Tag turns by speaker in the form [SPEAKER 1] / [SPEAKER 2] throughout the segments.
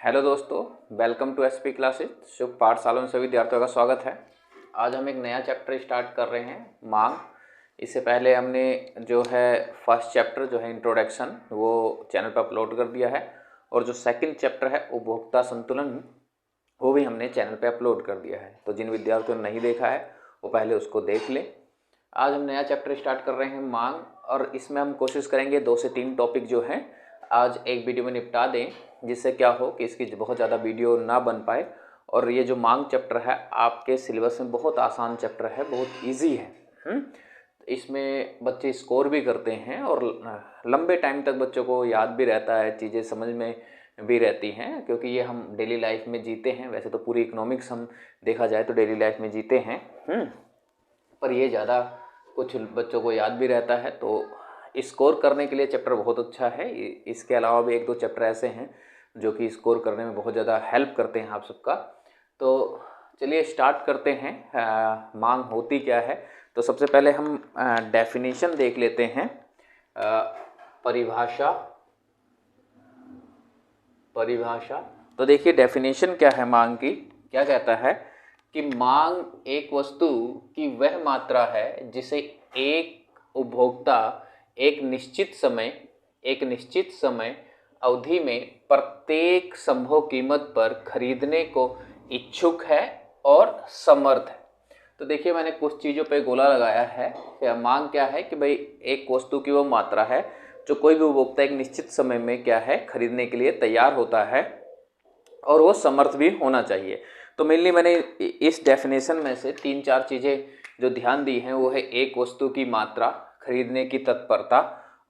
[SPEAKER 1] Hello दोस्तों, welcome to SP classes. शुभ पाठशाला में सभी विद्यार्थियों का स्वागत है। आज हम एक नया चैप्टर स्टार्ट कर रहे हैं, मांग। इससे पहले हमने जो है फर्स्ट चैप्टर जो है इंट्रोडक्शन वो चैनल पर अपलोड कर दिया है, और जो सेकंड चैप्टर है उपभोक्ता संतुलन वो भी हमने चैनल पर अपलोड कर दिया है। तो जिन विद्यार्थियों ने नहीं देखा है वो पहले उसको देख लें। आज हम नया चैप्टर स्टार्ट कर रहे हैं, मांग, और इसमें हम कोशिश करेंगे 2 से 3 टॉपिक जो हैं आज एक वीडियो में निपटा दें, जिससे क्या हो कि इसकी बहुत ज़्यादा वीडियो ना बन पाए। और ये जो मांग चैप्टर है आपके सिलेबस में बहुत आसान चैप्टर है, बहुत इजी है। इसमें बच्चे स्कोर भी करते हैं और लंबे टाइम तक बच्चों को याद भी रहता है, चीज़ें समझ में भी रहती हैं, क्योंकि ये हम डेली लाइफ में जीते हैं। वैसे तो पूरी इकोनॉमिक्स हम देखा जाए तो डेली लाइफ में जीते हैं, पर ये ज़्यादा कुछ बच्चों को याद भी रहता है, तो स्कोर करने के लिए चैप्टर बहुत अच्छा है। इसके अलावा भी 1-2 चैप्टर ऐसे हैं जो कि स्कोर करने में बहुत ज़्यादा हेल्प करते हैं आप सबका। तो चलिए स्टार्ट करते हैं। मांग होती क्या है, तो सबसे पहले हम डेफिनेशन देख लेते हैं। परिभाषा तो देखिए डेफिनेशन क्या है मांग की। क्या कहता है कि मांग एक वस्तु की वह मात्रा है जिसे एक उपभोक्ता एक निश्चित समय अवधि में प्रत्येक संभव कीमत पर खरीदने को इच्छुक है और समर्थ है। तो देखिए मैंने कुछ चीज़ों पे गोला लगाया है। मांग क्या है कि भाई एक वस्तु की वो मात्रा है जो कोई भी उपभोक्ता एक निश्चित समय में क्या है खरीदने के लिए तैयार होता है, और वो समर्थ भी होना चाहिए। तो मेनली मैंने इस डेफिनेशन में से 3-4 चीज़ें जो ध्यान दी हैं वो है एक वस्तु की मात्रा, खरीदने की तत्परता,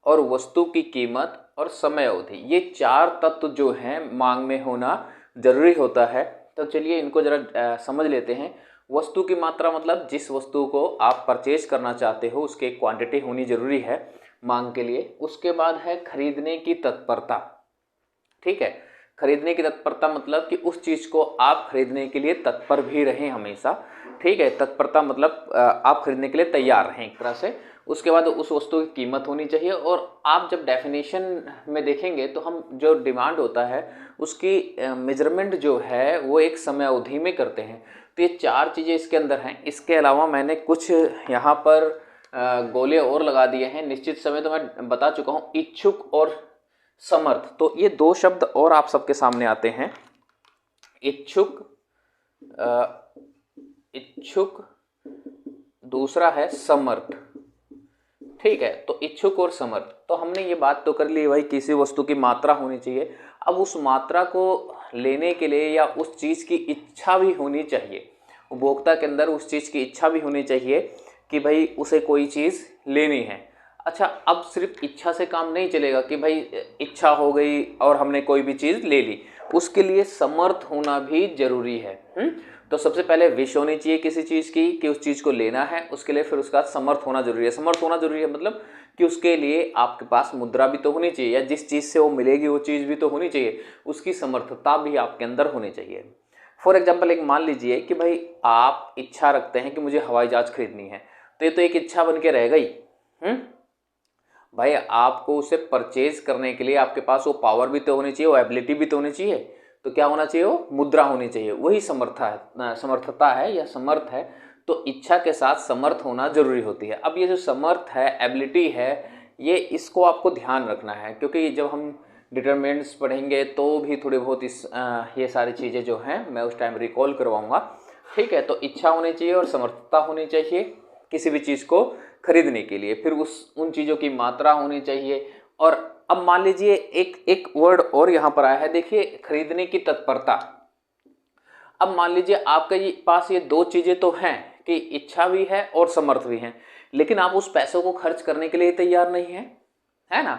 [SPEAKER 1] और वस्तु की कीमत और समय अवधि। ये 4 तत्व जो हैं मांग में होना जरूरी होता है। तो चलिए इनको ज़रा समझ लेते हैं। वस्तु की मात्रा मतलब जिस वस्तु को आप परचेज करना चाहते हो उसकी क्वांटिटी होनी जरूरी है मांग के लिए। उसके बाद है खरीदने की तत्परता। ठीक है, खरीदने की तत्परता मतलब कि उस चीज़ को आप खरीदने के लिए तत्पर भी रहें हमेशा। ठीक है, तत्परता मतलब आप खरीदने के लिए तैयार रहें एक तरह से। उसके बाद उस वस्तु की कीमत होनी चाहिए, और आप जब डेफिनेशन में देखेंगे तो हम जो डिमांड होता है उसकी मेजरमेंट जो है वो एक समय अवधि में करते हैं। तो ये 4 चीज़ें इसके अंदर हैं। इसके अलावा मैंने कुछ यहाँ पर गोले और लगा दिए हैं। निश्चित समय तो मैं बता चुका हूँ, इच्छुक और समर्थ। तो ये 2 शब्द और आप सबके सामने आते हैं, इच्छुक, दूसरा है समर्थ। ठीक है, तो इच्छुक और समर्थ। तो हमने ये बात तो कर ली भाई किसी वस्तु की मात्रा होनी चाहिए। अब उस मात्रा को लेने के लिए या उस चीज़ की इच्छा भी होनी चाहिए, उपभोक्ता के अंदर उस चीज़ की इच्छा भी होनी चाहिए कि भाई उसे कोई चीज़ लेनी है। अच्छा, अब सिर्फ इच्छा से काम नहीं चलेगा कि भाई इच्छा हो गई और हमने कोई भी चीज़ ले ली, उसके लिए समर्थ होना भी जरूरी है। तो सबसे पहले विश होनी चाहिए किसी चीज़ की कि उस चीज़ को लेना है, उसके लिए फिर उसका समर्थ होना जरूरी है। समर्थ होना जरूरी है मतलब कि उसके लिए आपके पास मुद्रा भी तो होनी चाहिए, या जिस चीज़ से वो मिलेगी वो चीज़ भी तो होनी चाहिए, उसकी समर्थता भी आपके अंदर होनी चाहिए। फॉर एग्जाम्पल एक मान लीजिए कि भाई आप इच्छा रखते हैं कि मुझे हवाई जहाज खरीदनी है, तो ये तो एक इच्छा बन के रह गई। भाई आपको उसे परचेज करने के लिए आपके पास वो पावर भी तो होनी चाहिए, वो एबिलिटी भी तो होनी चाहिए। तो क्या होना चाहिए, वो मुद्रा होनी चाहिए। वही समर्थता है या समर्थ है। तो इच्छा के साथ समर्थ होना जरूरी होती है। अब ये जो समर्थ है, एबिलिटी है, ये इसको आपको ध्यान रखना है, क्योंकि जब हम डिटरमिनेंट्स पढ़ेंगे तो भी थोड़ी बहुत ये सारी चीज़ें जो हैं मैं उस टाइम रिकॉल करवाऊंगा। ठीक है, तो इच्छा होनी चाहिए और समर्थता होनी चाहिए किसी भी चीज़ को खरीदने के लिए। फिर उन चीज़ों की मात्रा होनी चाहिए। और अब मान लीजिए एक वर्ड और यहाँ पर आया है, देखिए खरीदने की तत्परता। अब मान लीजिए आपके पास ये 2 चीज़ें तो हैं कि इच्छा भी है और समर्थ भी हैं, लेकिन आप उस पैसों को खर्च करने के लिए तैयार नहीं है ना।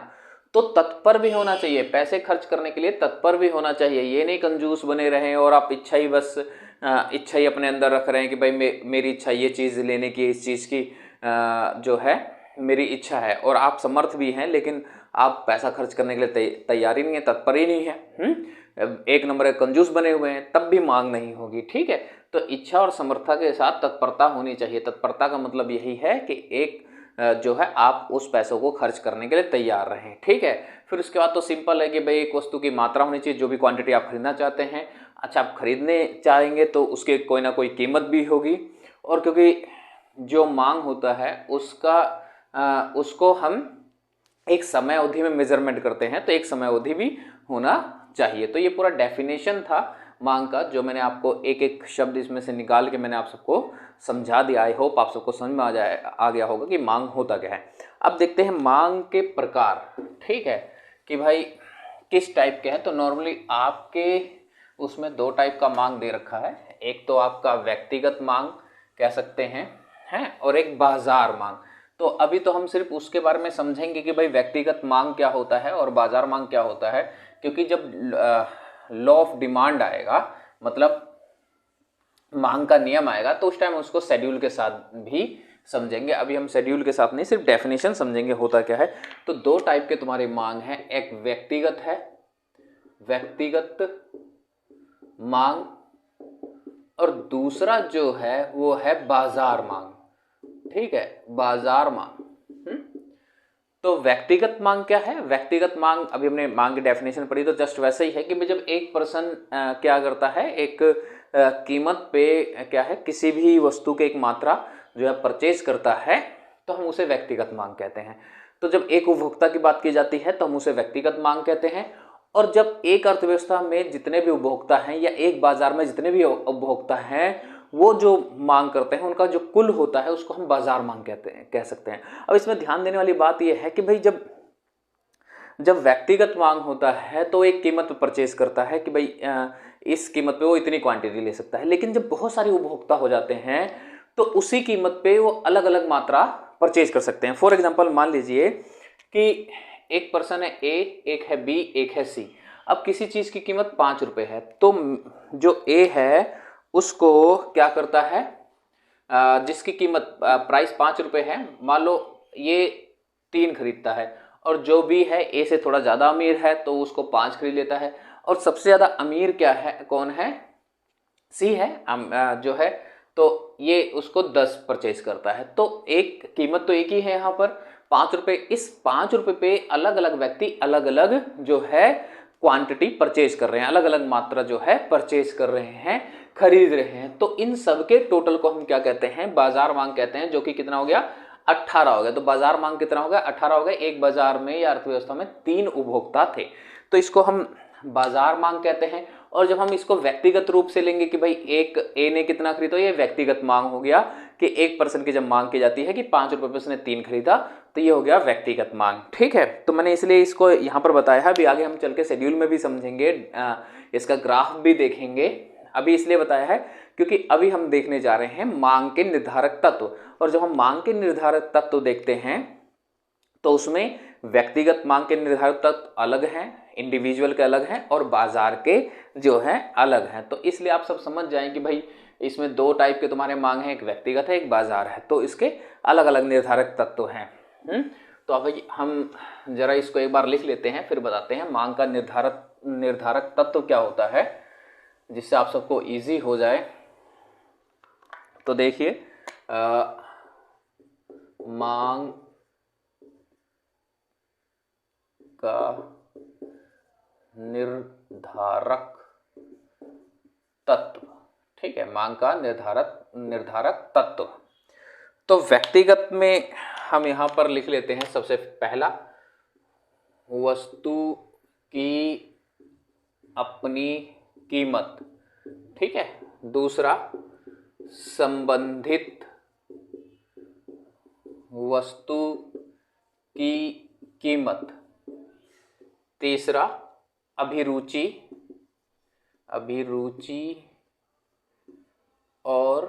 [SPEAKER 1] तो तत्पर भी होना चाहिए, पैसे खर्च करने के लिए तत्पर भी होना चाहिए। ये नहीं कंजूस बने रहें और आप इच्छा ही अपने अंदर रख रहे हैं कि भाई मेरी इच्छा ये चीज़ लेने की, इस चीज़ की जो है मेरी इच्छा है, और आप समर्थ भी हैं लेकिन आप पैसा खर्च करने के लिए तैयार ही नहीं है, तत्पर ही नहीं है। एक नंबर के कंजूस बने हुए हैं, तब भी मांग नहीं होगी। ठीक है, तो इच्छा और समर्था के साथ तत्परता होनी चाहिए। तत्परता का मतलब यही है कि एक जो है आप उस पैसों को खर्च करने के लिए तैयार रहें। ठीक है, फिर उसके बाद तो सिंपल है कि भाई एक वस्तु की मात्रा होनी चाहिए, जो भी क्वांटिटी आप खरीदना चाहते हैं। अच्छा, आप खरीदने चाहेंगे तो उसके कोई ना कोई कीमत भी होगी, और क्योंकि जो मांग होता है उसको हम एक समय अवधि में मेजरमेंट करते हैं, तो एक समय अवधि भी होना चाहिए। तो ये पूरा डेफिनेशन था मांग का, जो मैंने आपको एक एक शब्द इसमें से निकाल के मैंने आप सबको समझा दिया। आई होप आप सबको समझ में आ गया होगा कि मांग होता क्या है। अब देखते हैं मांग के प्रकार। ठीक है, कि भाई किस टाइप के हैं। तो नॉर्मली आपके उसमें दो टाइप का मांग दे रखा है, एक तो आपका व्यक्तिगत मांग कह सकते हैं और एक बाजार मांग। तो अभी तो हम सिर्फ उसके बारे में समझेंगे कि भाई व्यक्तिगत मांग क्या होता है और बाजार मांग क्या होता है, क्योंकि जब लॉ ऑफ डिमांड आएगा, मतलब मांग का नियम आएगा, तो उस टाइम उसको शेड्यूल के साथ भी समझेंगे। अभी हम शेड्यूल के साथ नहीं, सिर्फ डेफिनेशन समझेंगे होता क्या है। तो दो टाइप के तुम्हारी मांग है, एक व्यक्तिगत है, व्यक्तिगत मांग, और दूसरा जो है वो है बाजार मांग। ठीक है, बाजार मांग। तो व्यक्तिगत मांग क्या है? व्यक्तिगत मांग, अभी हमने मांग की डेफिनेशन पढ़ी, तो जस्ट वैसे ही है कि जब एक पर्सन क्या करता है, एक कीमत पे क्या है, किसी भी वस्तु के एक मात्रा जो है परचेज करता है, तो हम उसे व्यक्तिगत मांग कहते हैं। तो जब एक उपभोक्ता की बात की जाती है तो हम उसे व्यक्तिगत मांग कहते हैं। और जब एक अर्थव्यवस्था में जितने भी उपभोक्ता हैं या एक बाजार में जितने भी उपभोक्ता हैं, वो जो मांग करते हैं उनका जो कुल होता है उसको हम बाजार मांग कह सकते हैं। अब इसमें ध्यान देने वाली बात यह है कि भाई जब व्यक्तिगत मांग होता है तो एक कीमत पर परचेज करता है कि भाई इस कीमत पे वो इतनी क्वांटिटी ले सकता है। लेकिन जब बहुत सारे उपभोक्ता हो जाते हैं तो उसी कीमत पे वो अलग अलग मात्रा परचेज कर सकते हैं। फॉर एग्जांपल मान लीजिए कि एक पर्सन है ए, एक है बी, एक है सी। अब किसी चीज की कीमत 5 रुपए है, तो जो ए है उसको क्या करता है, जिसकी कीमत प्राइस 5 रुपए है, मान लो ये 3 खरीदता है, और जो भी है ए से थोड़ा ज़्यादा अमीर है तो उसको 5 खरीद लेता है। और सबसे ज़्यादा अमीर क्या है, कौन है, सी है जो है, तो ये उसको 10 परचेज करता है। तो एक कीमत तो एक ही है यहाँ पर 5 रुपए। इस 5 रुपए पे अलग अलग व्यक्ति अलग अलग जो है क्वांटिटी परचेज कर रहे हैं, अलग अलग मात्रा जो है परचेज कर रहे हैं, खरीद रहे हैं। तो इन सब के टोटल को हम क्या कहते हैं, बाजार मांग कहते हैं, जो कि कितना हो गया, 18 हो गया। तो बाजार मांग कितना हो गया, 18 हो गया। एक बाजार में या अर्थव्यवस्था में 3 उपभोक्ता थे, तो इसको हम बाजार मांग कहते हैं। और जब हम इसको व्यक्तिगत रूप से लेंगे कि भाई एक ए ने कितना खरीदा, ये व्यक्तिगत मांग हो गया कि एक पर्सन की जब मांग की जाती है कि 5 रुपए पे उसने 3 खरीदा, तो ये हो गया व्यक्तिगत मांग। ठीक है, तो मैंने इसलिए इसको यहाँ पर बताया है। अभी आगे हम चल के शेड्यूल में भी समझेंगे, इसका ग्राफ भी देखेंगे। अभी इसलिए बताया है क्योंकि अभी हम देखने जा रहे हैं मांग के निर्धारक तत्व। और जब हम मांग के निर्धारक तत्व देखते हैं तो उसमें व्यक्तिगत मांग के निर्धारक तत्व अलग हैं, इंडिविजुअल के अलग हैं, और बाजार के जो है अलग हैं। तो इसलिए आप सब समझ जाएं कि भाई इसमें दो टाइप के तुम्हारे मांग हैं, एक व्यक्तिगत है, एक बाजार है। तो इसके अलग अलग निर्धारक तत्व हैं। तो अब हम जरा इसको एक बार लिख लेते हैं, फिर बताते हैं मांग का निर्धारक तत्व क्या होता है, जिससे आप सबको इजी हो जाए। तो देखिए, मांग का निर्धारक तत्व। ठीक है, मांग का निर्धारक तत्व। तो व्यक्तिगत में हम यहां पर लिख लेते हैं, सबसे पहला वस्तु की अपनी कीमत। ठीक है, दूसरा संबंधित वस्तु की कीमत, तीसरा अभिरुचि और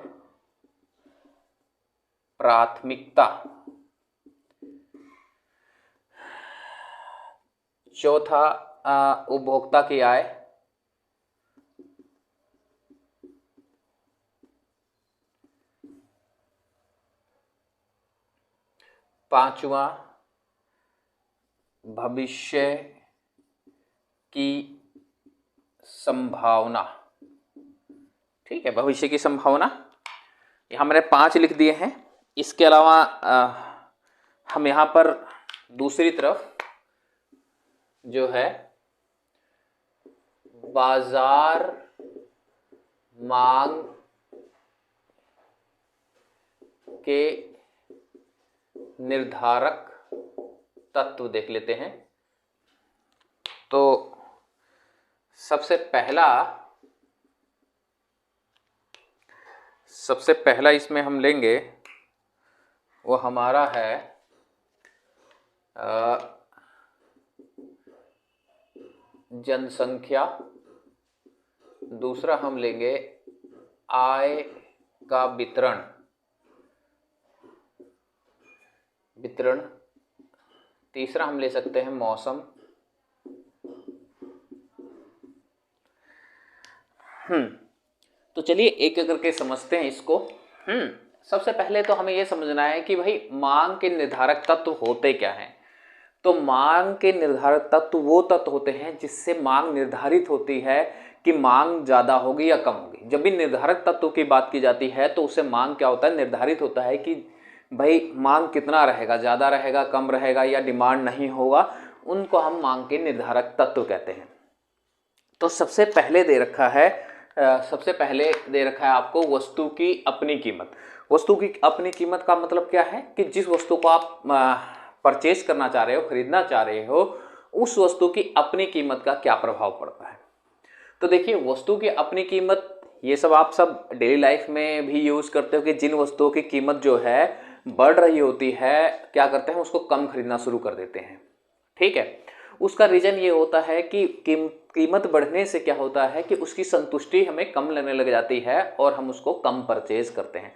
[SPEAKER 1] प्राथमिकता, चौथा उपभोक्ता की आय, पांचवा भविष्य की संभावना। ठीक है, भविष्य की संभावना, यहां मैंने 5 लिख दिए हैं। इसके अलावा हम यहाँ पर दूसरी तरफ जो है बाजार मांग के निर्धारक तत्व देख लेते हैं। तो सबसे पहला इसमें हम लेंगे वो हमारा है जनसंख्या। दूसरा हम लेंगे आय का वितरण। तीसरा हम ले सकते हैं मौसम। तो चलिए एक एक करके समझते हैं इसको। सबसे पहले तो हमें यह समझना है कि भाई मांग के निर्धारक तत्व होते क्या हैं। तो मांग के निर्धारक तत्व वो तत्व होते हैं जिससे मांग निर्धारित होती है कि मांग ज़्यादा होगी या कम होगी। जब भी निर्धारक तत्व की बात की जाती है तो उससे मांग क्या होता है, निर्धारित होता है कि भाई मांग कितना रहेगा, ज़्यादा रहेगा, कम रहेगा या डिमांड नहीं होगा। उनको हम मांग के निर्धारक तत्व कहते हैं। तो सबसे पहले दे रखा है आपको वस्तु की अपनी कीमत। वस्तु की अपनी कीमत का मतलब क्या है कि जिस वस्तु को आप परचेज करना चाह रहे हो, खरीदना चाह रहे हो, उस वस्तु की अपनी कीमत का क्या प्रभाव पड़ता है। तो देखिए वस्तु की अपनी कीमत, ये सब आप सब डेली लाइफ में भी यूज करते हो कि जिन वस्तुओं की कीमत जो है बढ़ रही होती है, क्या करते हैं, उसको कम खरीदना शुरू कर देते हैं। ठीक है, उसका रीजन ये होता है कि कीमत बढ़ने से क्या होता है कि उसकी संतुष्टि हमें कम लगने लग जाती है और हम उसको कम परचेज करते हैं।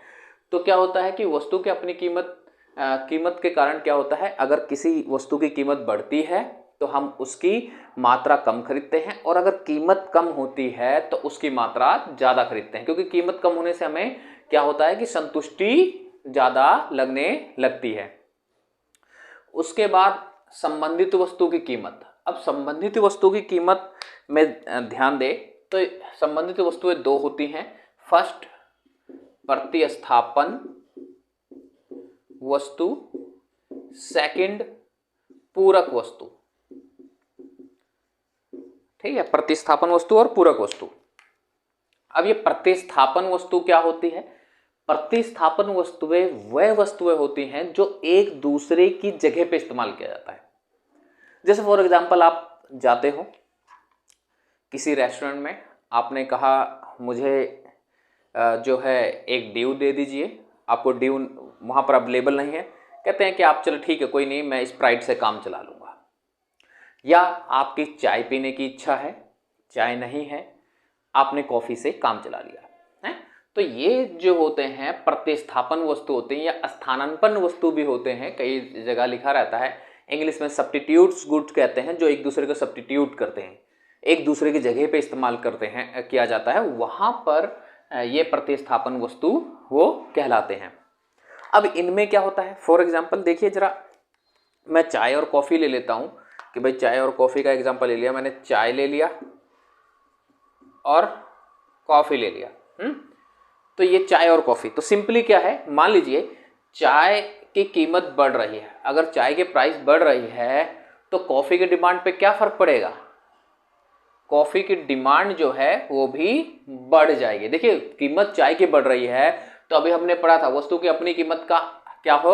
[SPEAKER 1] तो क्या होता है कि वस्तु की अपनी कीमत के कारण क्या होता है, अगर किसी वस्तु की कीमत बढ़ती है तो हम उसकी मात्रा कम खरीदते हैं, और अगर कीमत कम होती है तो उसकी मात्रा ज़्यादा खरीदते हैं। क्योंकि कीमत कम होने से हमें क्या होता है कि संतुष्टि ज़्यादा लगने लगती है। उसके बाद संबंधित वस्तु की कीमत। अब संबंधित वस्तु की कीमत में ध्यान दें तो संबंधित वस्तुएं दो होती हैं। फर्स्ट प्रतिस्थापन वस्तु, सेकंड पूरक वस्तु। ठीक है, प्रतिस्थापन वस्तु और पूरक वस्तु। अब ये प्रतिस्थापन वस्तु क्या होती है? प्रतिस्थापन वस्तुएं वह वस्तुएं होती हैं जो एक दूसरे की जगह पे इस्तेमाल किया जाता है। जैसे फॉर एग्जांपल आप जाते हो किसी रेस्टोरेंट में, आपने कहा मुझे जो है एक ड्यू दे दीजिए। आपको ड्यू वहाँ पर अवेलेबल नहीं है, कहते हैं कि आप चलो ठीक है कोई नहीं, मैं स्प्राइट से काम चला लूँगा। या आपकी चाय पीने की इच्छा है, चाय नहीं है, आपने कॉफ़ी से काम चला लिया है। तो ये जो होते हैं प्रतिस्थापन वस्तु होते हैं, या स्थानापन्न वस्तु भी होते हैं। कई जगह लिखा रहता है, इंग्लिश में सब्स्टिट्यूट्स गुड्स कहते हैं, जो एक दूसरे को सब्स्टिट्यूट करते हैं, एक दूसरे की जगह पे इस्तेमाल किया जाता है, वहाँ पर ये प्रतिस्थापन वस्तु वो कहलाते हैं। अब इनमें क्या होता है, फॉर एग्जाम्पल देखिए जरा, मैं चाय और कॉफ़ी ले लेता हूँ कि भाई चाय और कॉफ़ी का एग्जाम्पल ले लिया मैंने। चाय ले लिया और कॉफ़ी ले लिया। तो ये चाय और कॉफ़ी, तो सिंपली क्या है, मान लीजिए चाय की कीमत बढ़ रही है। अगर चाय के प्राइस बढ़ रही है तो कॉफ़ी की डिमांड पे क्या फ़र्क पड़ेगा? कॉफ़ी की डिमांड जो है वो भी बढ़ जाएगी। देखिए कीमत चाय की बढ़ रही है तो अभी हमने पढ़ा था वस्तु की अपनी कीमत का क्या हो,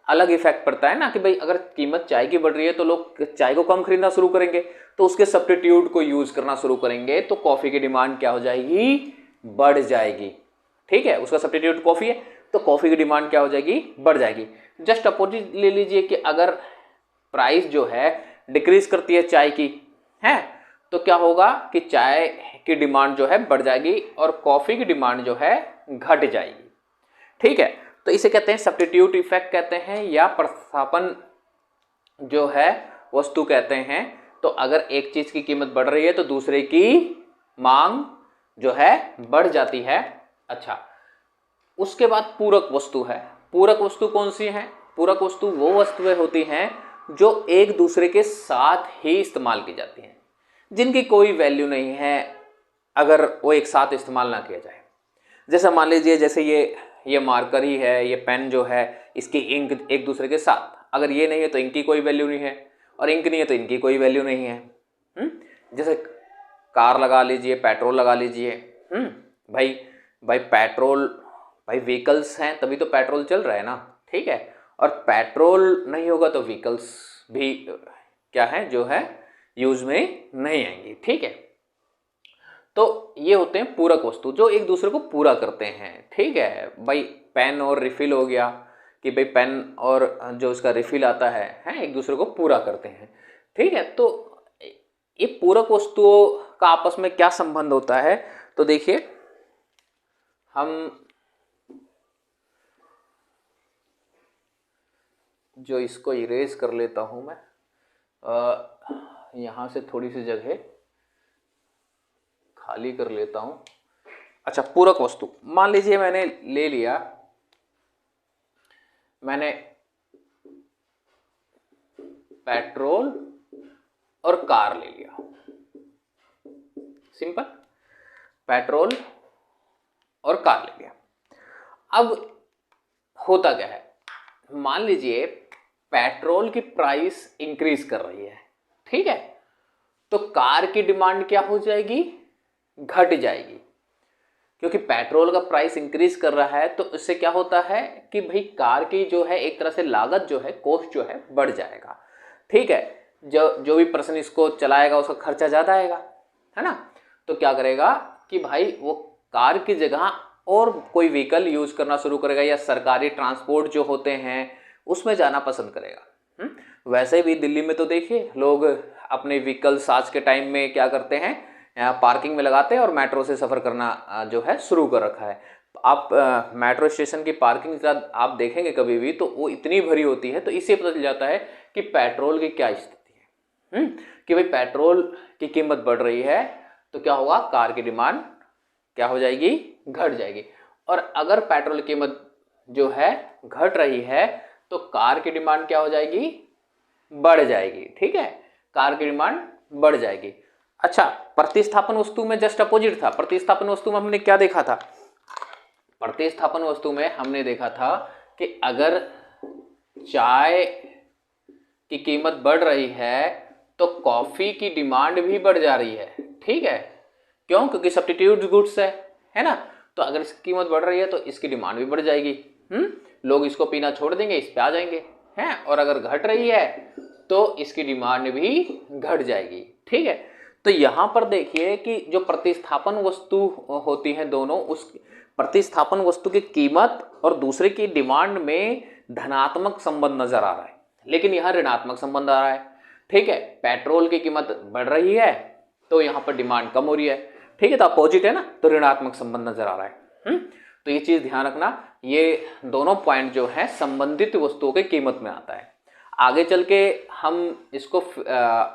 [SPEAKER 1] अलग इफेक्ट पड़ता है ना, कि भाई अगर कीमत चाय की बढ़ रही है तो लोग चाय को कम खरीदना शुरू करेंगे, तो उसके सब्स्टिट्यूट को यूज करना शुरू करेंगे, तो कॉफ़ी की डिमांड क्या हो जाएगी, बढ़ जाएगी। ठीक है, उसका सब्स्टिट्यूट कॉफ़ी है तो कॉफ़ी की डिमांड क्या हो जाएगी, बढ़ जाएगी। जस्ट अपोजिट ले लीजिए कि अगर प्राइस जो है डिक्रीज करती है चाय की है, तो क्या होगा कि चाय की डिमांड जो है बढ़ जाएगी और कॉफ़ी की डिमांड जो है घट जाएगी। ठीक है, तो इसे कहते हैं सब्स्टिट्यूट इफेक्ट कहते हैं, या प्रतिस्थापन जो है वस्तु कहते हैं। तो अगर एक चीज की कीमत बढ़ रही है तो दूसरे की मांग जो है बढ़ जाती है। अच्छा, उसके बाद पूरक वस्तु है। पूरक वस्तु कौन सी है? पूरक वस्तु वो वस्तुएं होती हैं जो एक दूसरे के साथ ही इस्तेमाल की जाती हैं, जिनकी कोई वैल्यू नहीं है अगर वो एक साथ इस्तेमाल ना किया जाए। जैसे मान लीजिए, जैसे ये मार्कर ही है, ये पेन जो है, इसकी इंक एक दूसरे के साथ अगर ये नहीं है तो इनकी कोई वैल्यू नहीं है, और इंक नहीं है तो इनकी कोई वैल्यू नहीं है। जैसे कार लगा लीजिए, पेट्रोल लगा लीजिए। भाई भाई पेट्रोल, भाई व्हीकल्स हैं तभी तो पेट्रोल चल रहा है ना, ठीक है। और पेट्रोल नहीं होगा तो व्हीकल्स भी क्या है, जो है यूज में नहीं आएंगी, ठीक है। तो ये होते हैं पूरक वस्तु जो एक दूसरे को पूरा करते हैं, ठीक है। भाई पेन और रिफिल हो गया कि भाई पेन और जो उसका रिफिल आता है एक दूसरे को पूरा करते हैं, ठीक है। तो ये पूरक वस्तुओं का आपस में क्या संबंध होता है, तो देखिए हम जो इसको इरेज कर लेता हूं मैं, यहां से थोड़ी सी जगह खाली कर लेता हूं। अच्छा, पूरक वस्तु मान लीजिए मैंने ले लिया, मैंने पेट्रोल और कार ले लिया, सिंपल, पेट्रोल और कार ले लिया। अब होता क्या है, मान लीजिए पेट्रोल की प्राइस इंक्रीज कर रही है, ठीक है, तो कार की डिमांड क्या हो जाएगी, घट जाएगी, क्योंकि पेट्रोल का प्राइस इंक्रीज कर रहा है। तो इससे क्या होता है कि भाई कार की जो है एक तरह से लागत जो है, कॉस्ट जो है बढ़ जाएगा, ठीक है। जो भी पर्सन इसको चलाएगा उसका खर्चा ज़्यादा आएगा, है ना। तो क्या करेगा कि भाई वो कार की जगह और कोई व्हीकल यूज करना शुरू करेगा, या सरकारी ट्रांसपोर्ट जो होते हैं उसमें जाना पसंद करेगा। वैसे भी दिल्ली में तो देखिए लोग अपने व्हीकल्स आज के टाइम में क्या करते हैं, पार्किंग में लगाते हैं और मेट्रो से सफ़र करना जो है शुरू कर रखा है। आप मेट्रो स्टेशन की पार्किंग आप देखेंगे कभी भी तो वो इतनी भरी होती है, तो इससे पता चल जाता है कि पेट्रोल की क्या स्थिति है। कि भाई पेट्रोल की कीमत बढ़ रही है तो क्या होगा, कार की डिमांड क्या हो जाएगी, घट जाएगी। और अगर पेट्रोल की कीमत जो है घट रही है तो कार की डिमांड क्या हो जाएगी, बढ़ जाएगी, ठीक है, कार की डिमांड बढ़ जाएगी। अच्छा, प्रतिस्थापन वस्तु में जस्ट अपोजिट था। प्रतिस्थापन वस्तु में हमने क्या देखा था, प्रतिस्थापन वस्तु में हमने देखा था कि अगर चाय की कीमत बढ़ रही है तो कॉफी की डिमांड भी बढ़ जा रही है, ठीक है। क्यों, क्योंकि सब्स्टिट्यूट गुड्स है ना। तो अगर इसकी कीमत बढ़ रही है तो इसकी डिमांड भी बढ़ जाएगी, लोग इसको पीना छोड़ देंगे, इस पे आ जाएंगे, हैं। और अगर घट रही है तो इसकी डिमांड भी घट जाएगी, ठीक है। तो यहां पर देखिए कि जो प्रतिस्थापन वस्तु होती है दोनों, उस प्रतिस्थापन वस्तु की कीमत और दूसरे की डिमांड में धनात्मक संबंध नजर आ रहा है, लेकिन यहां ऋणात्मक संबंध आ रहा है, ठीक है। पेट्रोल की कीमत बढ़ रही है तो यहां पर डिमांड कम हो रही है, ठीक है, तो अपोजिट है ना, तो ऋणात्मक संबंध नजर आ रहा है। तो ये चीज ध्यान रखना, ये दोनों पॉइंट जो है संबंधित वस्तुओं की कीमत में आता है। आगे चल के हम इसको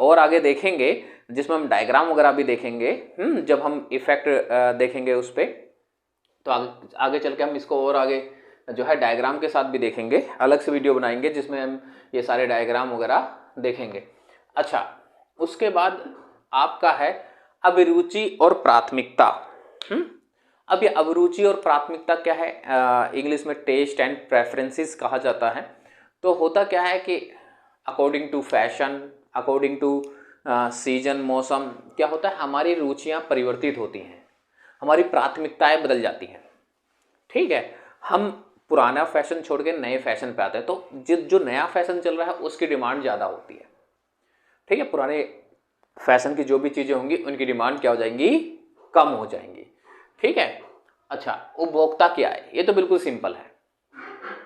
[SPEAKER 1] और आगे देखेंगे, जिसमें हम डायग्राम वगैरह भी देखेंगे, जब हम इफेक्ट देखेंगे उस पर, तो आगे चल के हम इसको और आगे जो है डायग्राम के साथ भी देखेंगे, अलग से वीडियो बनाएंगे जिसमें हम ये सारे डायग्राम वगैरह देखेंगे। अच्छा, उसके बाद आपका है अभिरुचि और प्राथमिकता। अब ये अभिरुचि और प्राथमिकता क्या है, इंग्लिश में टेस्ट एंड प्रेफरेंसेस कहा जाता है। तो होता क्या है कि according to fashion, according to season, मौसम, क्या होता है, हमारी रुचियां परिवर्तित होती हैं, हमारी प्राथमिकताएं बदल जाती हैं, ठीक है। हम पुराना फैशन छोड़ के नए फैशन पे आते हैं, तो जो नया फैशन चल रहा है उसकी डिमांड ज़्यादा होती है, ठीक है। पुराने फैशन की जो भी चीज़ें होंगी उनकी डिमांड क्या हो जाएंगी, कम हो जाएंगी, ठीक है। अच्छा, उपभोक्ता क्या है, ये तो बिल्कुल सिंपल है,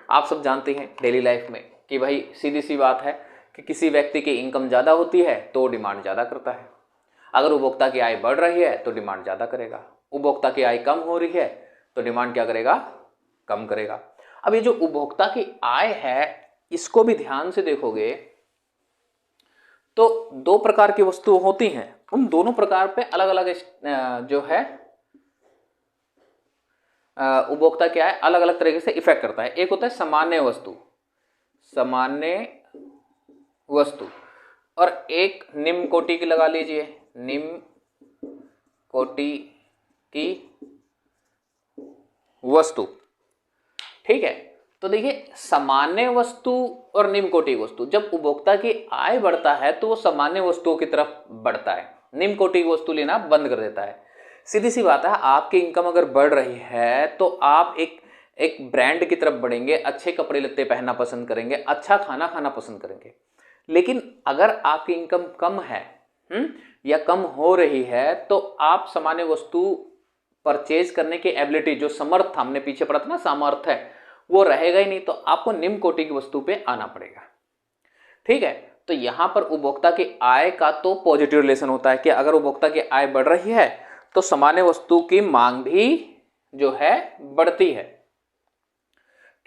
[SPEAKER 1] आप सब जानते हैं डेली लाइफ में कि भाई सीधी सी बात है कि किसी व्यक्ति की इनकम ज़्यादा होती है तो डिमांड ज़्यादा करता है। अगर उपभोक्ता की आय बढ़ रही है तो डिमांड ज़्यादा करेगा, उपभोक्ता की आय कम हो रही है तो डिमांड क्या करेगा, कम करेगा। अब ये जो उपभोक्ता की आय है इसको भी ध्यान से देखोगे तो दो प्रकार की वस्तु होती हैं, उन दोनों प्रकार पे अलग अलग जो है उपभोक्ता क्या है, अलग अलग तरीके से इफेक्ट करता है। एक होता है सामान्य वस्तु, सामान्य वस्तु, और एक निम्न कोटि की लगा लीजिए, निम्न कोटि की वस्तु, ठीक है। तो देखिए सामान्य वस्तु और निम्न कोटि वस्तु, जब उपभोक्ता की आय बढ़ता है तो वो सामान्य वस्तुओं की तरफ बढ़ता है, निम्न कोटि की वस्तु लेना बंद कर देता है। सीधी सी बात है, आपकी इनकम अगर बढ़ रही है तो आप एक एक ब्रांड की तरफ बढ़ेंगे, अच्छे कपड़े लत्ते पहनना पसंद करेंगे, अच्छा खाना खाना पसंद करेंगे। लेकिन अगर आपकी इनकम कम है या कम हो रही है तो आप सामान्य वस्तु परचेज करने की एबिलिटी, जो समर्थ हमने पीछे पढ़ा था ना, सामर्थ्य है, वो रहेगा ही नहीं, तो आपको निम्न कोटि की वस्तु पे आना पड़ेगा। ठीक है, तो यहां पर उपभोक्ता की आय का तो पॉजिटिव रिलेशन होता है कि अगर उपभोक्ता की आय बढ़ रही है तो सामान्य वस्तु की मांग भी जो है बढ़ती है।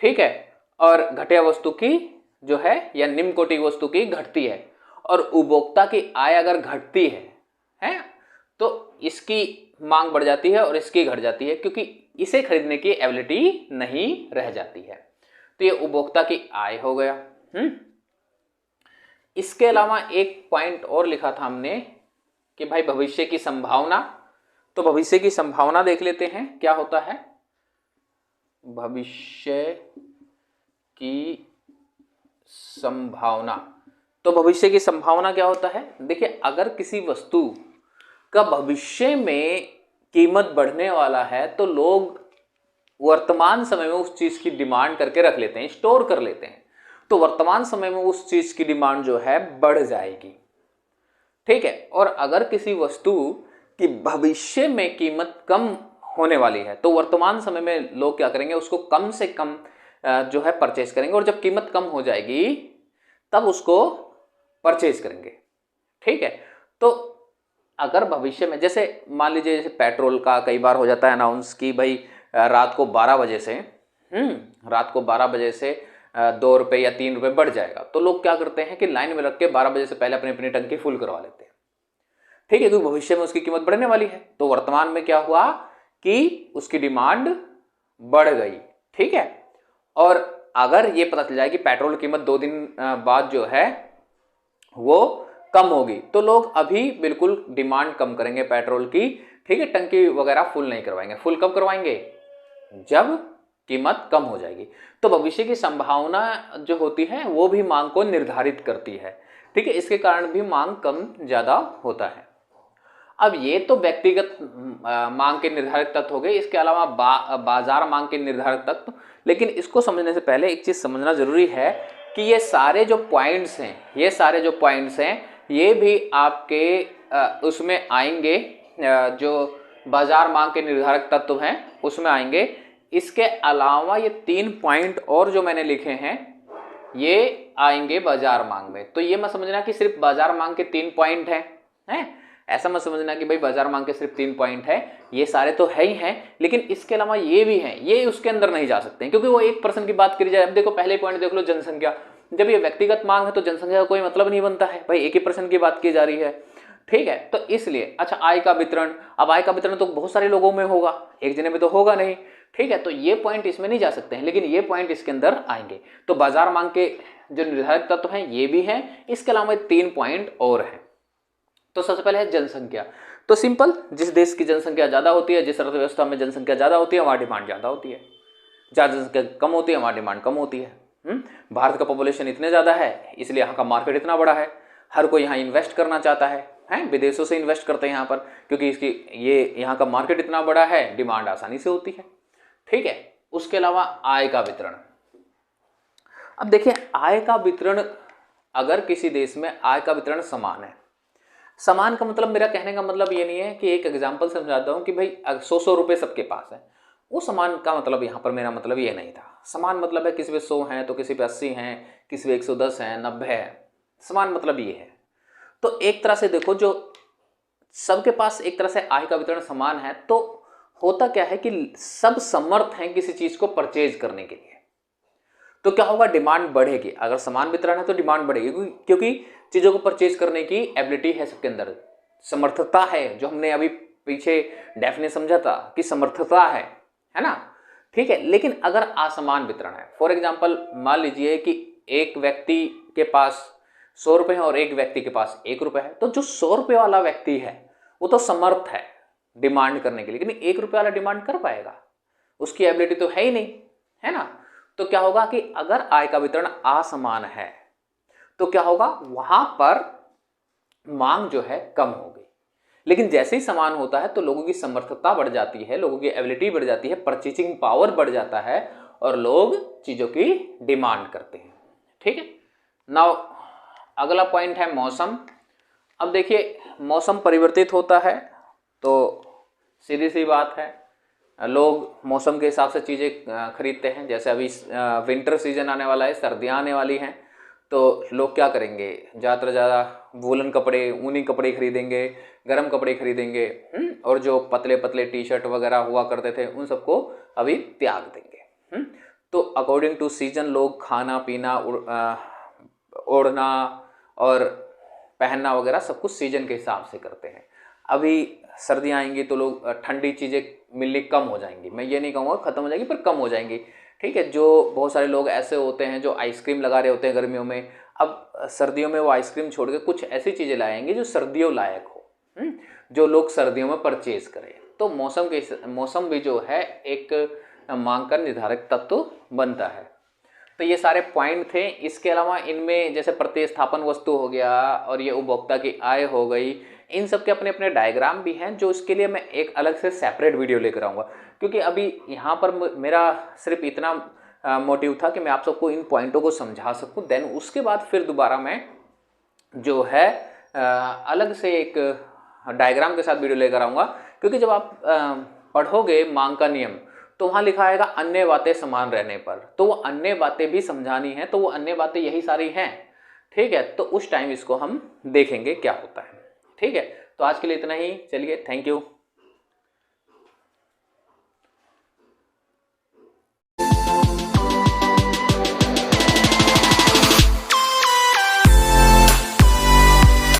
[SPEAKER 1] ठीक है, और घटिया वस्तु की जो है या निम्न कोटि की वस्तु की घटती है। और उपभोक्ता की आय अगर घटती है तो इसकी मांग बढ़ जाती है और इसकी घट जाती है, क्योंकि इसे खरीदने की एबिलिटी नहीं रह जाती है। तो ये उपभोक्ता की आय हो गया। इसके अलावा एक पॉइंट और लिखा था हमने कि भाई भविष्य की संभावना, तो भविष्य की संभावना देख लेते हैं क्या होता है। भविष्य की संभावना, तो भविष्य की संभावना क्या होता है? देखिए अगर किसी वस्तु का भविष्य में कीमत बढ़ने वाला है तो लोग वर्तमान समय में उस चीज की डिमांड करके रख लेते हैं, स्टोर कर लेते हैं, तो वर्तमान समय में उस चीज की डिमांड जो है बढ़ जाएगी। ठीक है, और अगर किसी वस्तु की भविष्य में कीमत कम होने वाली है तो वर्तमान समय में लोग क्या करेंगे, उसको कम से कम जो है परचेज करेंगे, और जब कीमत कम हो जाएगी तब उसको परचेज करेंगे। ठीक है, तो अगर भविष्य में जैसे मान लीजिए जैसे पेट्रोल का कई बार हो जाता है अनाउंस कि भाई रात को 12 बजे से रात को 12 बजे से 2 रुपये या 3 रुपये बढ़ जाएगा, तो लोग क्या करते हैं कि लाइन में रख के 12 बजे से पहले अपनी अपनी टंकी फुल करवा लेते हैं। ठीक है, क्योंकि भविष्य में उसकी कीमत बढ़ने वाली है, तो वर्तमान में क्या हुआ कि उसकी डिमांड बढ़ गई। ठीक है, और अगर ये पता चल जाए कि पेट्रोल की कीमत 2 दिन बाद जो है वो कम होगी तो लोग अभी बिल्कुल डिमांड कम करेंगे पेट्रोल की। ठीक है, टंकी वगैरह फुल नहीं करवाएंगे। फुल कब करवाएंगे? जब कीमत कम हो जाएगी। तो भविष्य की संभावना जो होती है वो भी मांग को निर्धारित करती है। ठीक है, इसके कारण भी मांग कम ज्यादा होता है। अब ये तो व्यक्तिगत मांग के निर्धारक तत्व हो गए, इसके अलावा बाजार मांग के निर्धारक तत्व। लेकिन इसको समझने से पहले एक चीज समझना जरूरी है कि ये सारे जो पॉइंट्स हैं ये भी आपके उसमें आएंगे, जो बाजार मांग के निर्धारक तत्व हैं उसमें आएंगे। इसके अलावा ये 3 पॉइंट और जो मैंने लिखे हैं ये आएंगे बाजार मांग में। तो ये मत समझना कि सिर्फ बाजार मांग के 3 पॉइंट हैं, ऐसा मत समझना कि भाई बाजार मांग के सिर्फ 3 पॉइंट है, ये सारे तो है ही हैं, लेकिन इसके अलावा ये भी हैं, ये उसके अंदर नहीं जा सकते हैं क्योंकि वो 1% की बात करी जाए। अब देखो पहले पॉइंट देख लो, जनसंख्या। जब ये व्यक्तिगत मांग है तो जनसंख्या का कोई मतलब नहीं बनता है भाई, 1% की बात की जा रही है। ठीक है, तो इसलिए अच्छा आय का वितरण, अब आय का वितरण तो बहुत सारे लोगों में होगा, एक जने में तो होगा नहीं। ठीक है, तो ये पॉइंट इसमें नहीं जा सकते हैं, लेकिन ये पॉइंट इसके अंदर आएंगे। तो बाजार मांग के जो निर्धारक तत्व हैं ये भी हैं, इसके अलावा 3 पॉइंट और हैं। तो सबसे पहले है जनसंख्या। तो सिंपल, जिस देश की जनसंख्या ज्यादा होती है, जिस अर्थव्यवस्था में जनसंख्या ज्यादा होती है वहां डिमांड ज्यादा होती है, जहां जनसंख्या कम होती है वहां डिमांड कम होती है। भारत का पॉपुलेशन इतने ज्यादा है इसलिए यहाँ का मार्केट इतना बड़ा है, हर कोई यहाँ इन्वेस्ट करना चाहता है, विदेशों से इन्वेस्ट करते हैं यहाँ पर, क्योंकि इसकी ये यहाँ का मार्केट इतना बड़ा है, डिमांड आसानी से होती है। ठीक है, उसके अलावा आय का वितरण। अब देखिए आय का वितरण, अगर किसी देश में आय का वितरण समान है, समान का मतलब, मेरा कहने का मतलब ये नहीं है कि एक एग्जांपल समझाता हूं कि भाई 100 रुपए सबके पास है, वो समान का मतलब यहाँ पर मेरा मतलब ये नहीं था। समान मतलब है किसी पे 100 हैं तो किसी पे 80 हैं, किसी पे 110 हैं, 90 है, समान मतलब ये है। तो एक तरह से देखो, जो सबके पास एक तरह से आय का वितरण समान है तो होता क्या है कि सब समर्थ हैं किसी चीज को परचेज करने के लिए, तो क्या होगा, डिमांड बढ़ेगी। अगर समान वितरण है तो डिमांड बढ़ेगी, क्योंकि चीजों को परचेज करने की एबिलिटी है सबके अंदर, समर्थता है, जो हमने अभी पीछे डेफिनेशन समझा था कि समर्थता है ना। ठीक है, लेकिन अगर असमान वितरण है, फॉर एग्जांपल मान लीजिए कि एक व्यक्ति के पास 100 रुपए है और एक व्यक्ति के पास 1 रुपए है, तो जो 100 रुपए वाला व्यक्ति है वो तो समर्थ है डिमांड करने के लिए, लेकिन 1 रुपए वाला डिमांड कर पाएगा? उसकी एबिलिटी तो है ही नहीं, है ना। तो क्या होगा कि अगर आय का वितरण असमान है तो क्या होगा, वहां पर मांग जो है कम होगी। लेकिन जैसे ही समान होता है तो लोगों की समर्थता बढ़ जाती है, लोगों की एबिलिटी बढ़ जाती है, परचेजिंग पावर बढ़ जाता है और लोग चीजों की डिमांड करते हैं। ठीक है, नाउ अगला पॉइंट है मौसम। अब देखिए मौसम परिवर्तित होता है तो सीधी सी बात है, लोग मौसम के हिसाब से चीज़ें खरीदते हैं। जैसे अभी विंटर सीजन आने वाला है, सर्दियाँ आने वाली हैं, तो लोग क्या करेंगे, ज़्यादा ज़्यादा वूलन कपड़े, ऊनी कपड़े खरीदेंगे, गर्म कपड़े खरीदेंगे, और जो पतले पतले टी शर्ट वगैरह हुआ करते थे उन सबको अभी त्याग देंगे। तो अकॉर्डिंग टू सीजन लोग खाना पीना, ओढ़ना और पहनना वगैरह सब कुछ सीजन के हिसाब से करते हैं। अभी सर्दियाँ आएंगी तो लोग ठंडी चीज़ें मिलनी कम हो जाएंगी, मैं ये नहीं कहूँगा ख़त्म हो जाएगी, पर कम हो जाएंगी। ठीक है, जो बहुत सारे लोग ऐसे होते हैं जो आइसक्रीम लगा रहे होते हैं गर्मियों में, अब सर्दियों में वो आइसक्रीम छोड़ के कुछ ऐसी चीज़ें लाएंगे जो सर्दियों लायक हो, जो लोग सर्दियों में परचेज करें। तो मौसम भी जो है एक मांग का निर्धारक तत्व बनता है। तो ये सारे पॉइंट थे। इसके अलावा इनमें जैसे प्रतिस्थापन वस्तु हो गया और ये उपभोक्ता की आय हो गई, इन सब के अपने अपने डायग्राम भी हैं, जो इसके लिए मैं एक अलग से सेपरेट वीडियो लेकर आऊँगा। क्योंकि अभी यहाँ पर मेरा सिर्फ इतना मोटिव था कि मैं आप सबको इन पॉइंटों को समझा सकूँ, देन उसके बाद फिर दोबारा मैं जो है अलग से एक डायग्राम के साथ वीडियो लेकर आऊँगा। क्योंकि जब आप पढ़ोगे मांग का नियम तो वहाँ लिखा आएगा अन्य बातें समान रहने पर, तो वो अन्य बातें भी समझानी है, तो वो अन्य बातें यही सारी हैं। ठीक है, तो उस टाइम इसको हम देखेंगे क्या होता है। ठीक है, तो आज के लिए इतना ही, चलिए, थैंक यू।